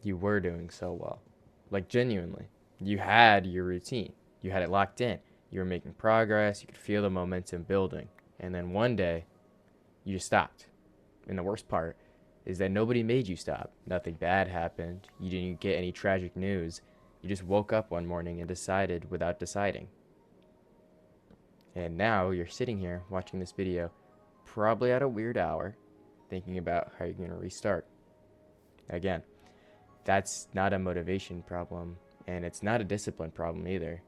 you were doing so well. Like, genuinely. You had your routine, you had it locked in. You were making progress, you could feel the momentum building. And then one day, you just stopped. And the worst part is that nobody made you stop. Nothing bad happened. You didn't get any tragic news. You just woke up one morning and decided without deciding. And now you're sitting here watching this video, probably at a weird hour, thinking about how you're going to restart. Again, that's not a motivation problem, and it's not a discipline problem either.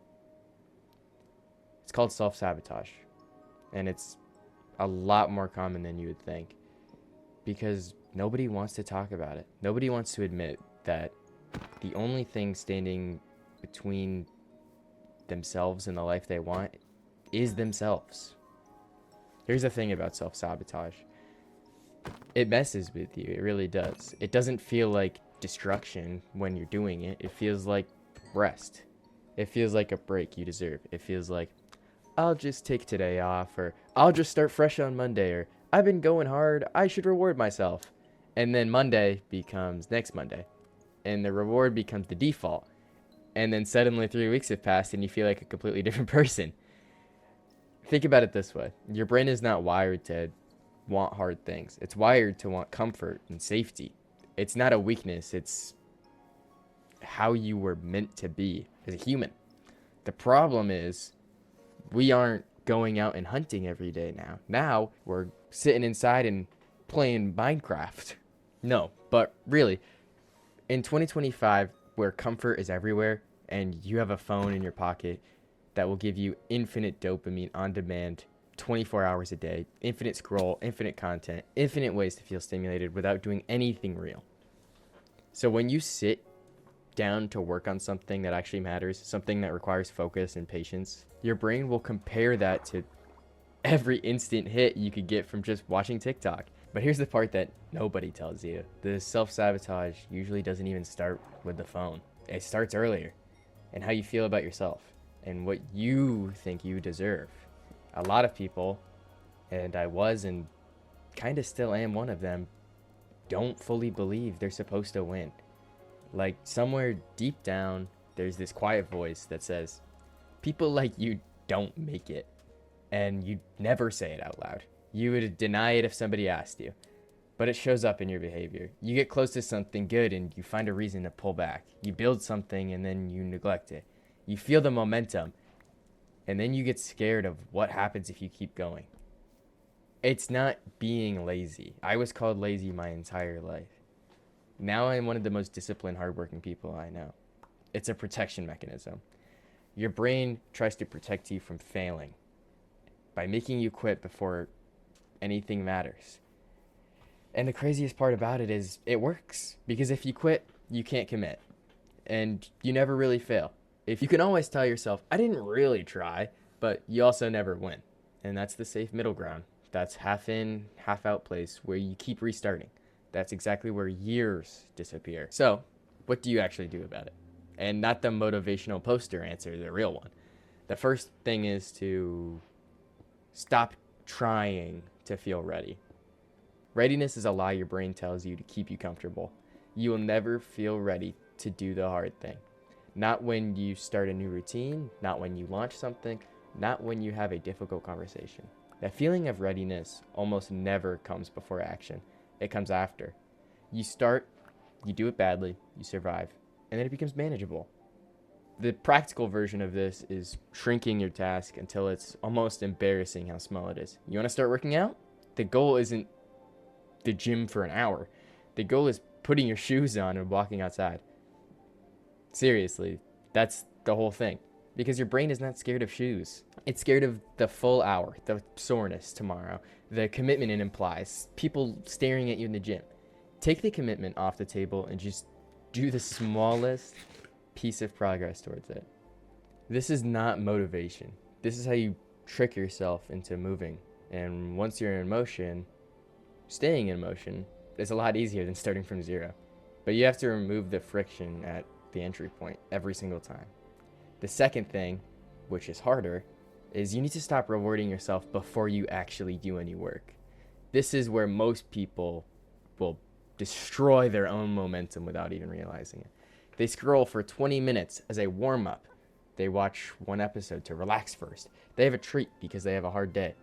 It's called self-sabotage, and it's a lot more common than you would think because nobody wants to talk about it. Nobody wants to admit that the only thing standing between themselves and the life they want is themselves. Here's the thing about self-sabotage. It messes with you. It really does. It doesn't feel like destruction when you're doing it. It feels like rest. It feels like a break you deserve. It feels like, I'll just take today off, or I'll just start fresh on Monday, or I've been going hard, I should reward myself. And then Monday becomes next Monday, and the reward becomes the default. And then suddenly 3 weeks have passed and you feel like a completely different person. Think about it this way. Your brain is not wired to want hard things. It's wired to want comfort and safety. It's not a weakness. It's how you were meant to be as a human. The problem is we aren't going out and hunting every day now. Now we're sitting inside and playing Minecraft. No, but really, in 2025, where comfort is everywhere and you have a phone in your pocket that will give you infinite dopamine on demand 24 hours a day, infinite scroll, infinite content, infinite ways to feel stimulated without doing anything real. So when you sit down to work on something that actually matters, something that requires focus and patience, your brain will compare that to every instant hit you could get from just watching TikTok. But here's the part that nobody tells you. The self-sabotage usually doesn't even start with the phone. It starts earlier, and how you feel about yourself and what you think you deserve. A lot of people, and I was and kind of still am one of them, don't fully believe they're supposed to win. Like, somewhere deep down, there's this quiet voice that says, people like you don't make it. And you never say it out loud. You would deny it if somebody asked you. But it shows up in your behavior. You get close to something good and you find a reason to pull back. You build something and then you neglect it. You feel the momentum, and then you get scared of what happens if you keep going. It's not being lazy. I was called lazy my entire life. Now I'm one of the most disciplined, hardworking people I know. It's a protection mechanism. Your brain tries to protect you from failing by making you quit before anything matters. And the craziest part about it is it works, because if you quit, you can't commit, and you never really fail. If you can always tell yourself, I didn't really try, but you also never win. And that's the safe middle ground. That's half in, half out place where you keep restarting. That's exactly where years disappear. So, what do you actually do about it? And not the motivational poster answer, the real one. The first thing is to stop trying to feel ready. Readiness is a lie your brain tells you to keep you comfortable. You will never feel ready to do the hard thing. Not when you start a new routine, not when you launch something, not when you have a difficult conversation. That feeling of readiness almost never comes before action. It comes after. You start, you do it badly, you survive, and then it becomes manageable. The practical version of this is shrinking your task until it's almost embarrassing how small it is. You want to start working out? The goal isn't the gym for an hour. The goal is putting your shoes on and walking outside. Seriously, that's the whole thing. Because your brain is not scared of shoes. It's scared of the full hour, the soreness tomorrow, the commitment it implies, people staring at you in the gym. Take the commitment off the table and just do the smallest piece of progress towards it. This is not motivation. This is how you trick yourself into moving. And once you're in motion, staying in motion is a lot easier than starting from zero. But you have to remove the friction at the entry point every single time. The second thing, which is harder, is you need to stop rewarding yourself before you actually do any work. This is where most people will destroy their own momentum without even realizing it. They scroll for 20 minutes as a warm up. They watch one episode to relax first. They have a treat because they have a hard day,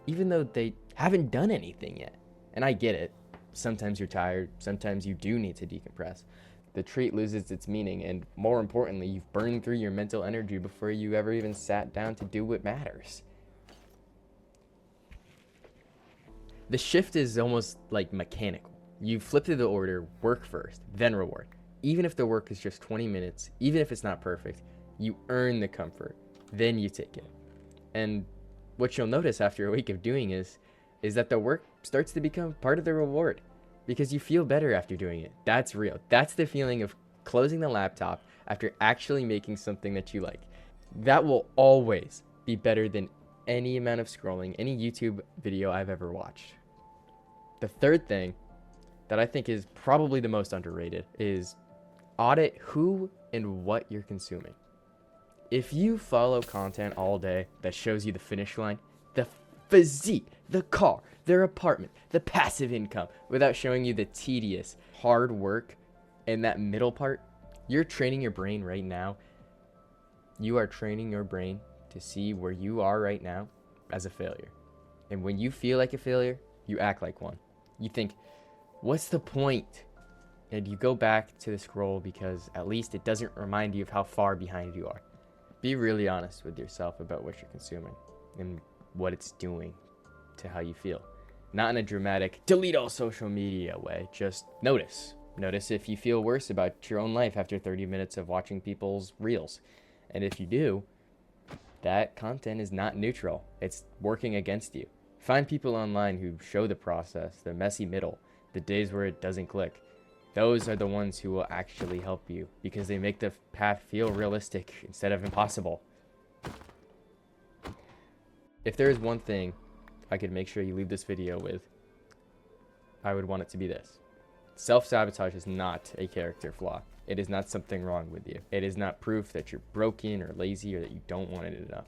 even though they haven't done anything yet. And I get it. Sometimes you're tired. Sometimes you do need to decompress. The treat loses its meaning, and more importantly, you've burned through your mental energy before you ever even sat down to do what matters. The shift is almost like mechanical. You flip through the order, work first, then reward. Even if the work is just 20 minutes, even if it's not perfect, you earn the comfort, then you take it. And what you'll notice after a week of doing is that the work starts to become part of the reward because you feel better after doing it. That's real. That's the feeling of closing the laptop after actually making something that you like. That will always be better than any amount of scrolling, any YouTube video I've ever watched. The third thing that I think is probably the most underrated is audit who and what you're consuming. If you follow content all day that shows you the finish line, the physique, the car, their apartment, the passive income, without showing you the tedious, hard work and that middle part, you're training your brain right now. You are training your brain to see where you are right now as a failure. And when you feel like a failure, you act like one. You think, what's the point? And you go back to the scroll because at least it doesn't remind you of how far behind you are. Be really honest with yourself about what you're consuming and what it's doing to how you feel. Not in a dramatic, delete all social media way. Just notice. Notice if you feel worse about your own life after 30 minutes of watching people's reels. And if you do, that content is not neutral. It's working against you. Find people online who show the process, the messy middle, the days where it doesn't click. Those are the ones who will actually help you because they make the path feel realistic instead of impossible. If there is one thing I could make sure you leave this video with, I would want it to be this. Self-sabotage is not a character flaw. It is not something wrong with you. It is not proof that you're broken or lazy or that you don't want it enough.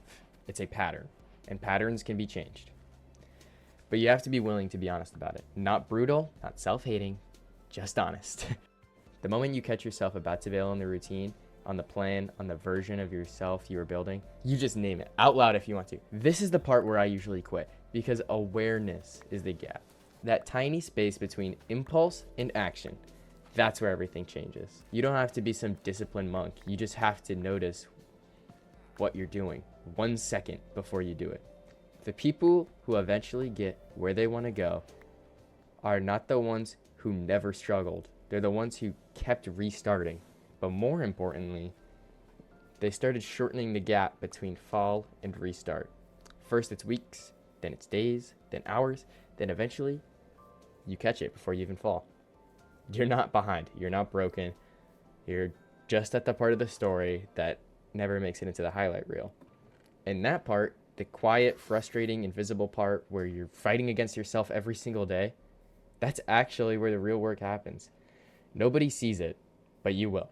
It's a pattern, and patterns can be changed. But you have to be willing to be honest about it. Not brutal, not self-hating, just honest. The moment you catch yourself about to bail on the routine, on the plan, on the version of yourself you are building, you just name it out loud if you want to. This is the part where I usually quit because awareness is the gap. That tiny space between impulse and action. That's where everything changes. You don't have to be some disciplined monk. You just have to notice what you're doing 1 second before you do it. The people who eventually get where they want to go are not the ones who never struggled. They're the ones who kept restarting. But more importantly, they started shortening the gap between fall and restart. First it's weeks, then it's days, then hours, then eventually you catch it before you even fall. You're not behind. You're not broken. You're just at the part of the story that never makes it into the highlight reel. And that part, the quiet, frustrating, invisible part where you're fighting against yourself every single day, that's actually where the real work happens. Nobody sees it, but you will.